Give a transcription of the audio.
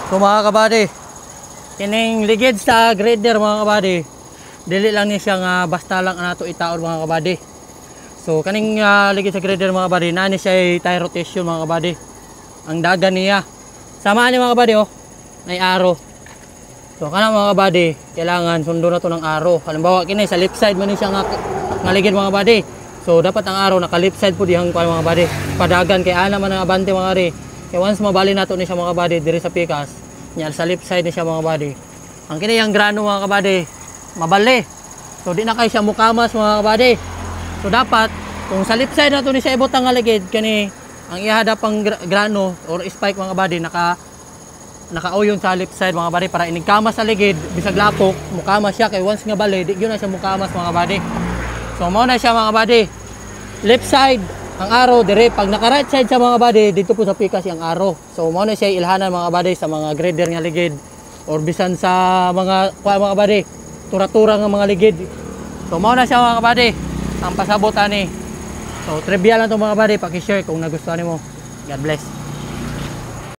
So mga kabady, kining ligid sa grader mga kabady, dili lang ni siya nga basta lang nato itaon mga kabady. So kaning ligid sa grader mga kabady, nani siya tire rotation mga kabady. Ang dagan niya. Samaan ni mga kabady oh, may arrow. So kana mga kabady, kailangan sundo na to ng arrow. Halimbawa kini sa left side man ni siya nga ligid mga kabady. So dapat ang arrow naka left side po dihang mga kabady. Padagan kay ana man ang abante mga kabady. Kaya once mabali nato ni siya mga kabady diri sa pikas, nya sa left side ni siya mga kabady. Ang kini yang grano mga kabady, mabali. So di na kay siya mukamas mga kabady. So dapat kung sa left side nato ni siya ibutang nga ligid kani ang ihadap pang grano or spike mga kabady nakauyon sa left side mga kabady para inigkamas sa ligid bisag lapok mukamas siya kay once nga bali di gyud na siya mukamas mga kabady. So mao na siya mga kabady. Left side ang arrow dire pag naka right side sa mga kabady dito po sa pikas ang arrow. So mao na siya ilhanan mga kabady sa mga grader nga ligid or bisan sa mga mga kabady tura-tura nga mga ligid. So mao na siya mga kabady ang pasabot ani. So trivia lang to mga kabady, paki-share kung nagustuhan nimo. God bless.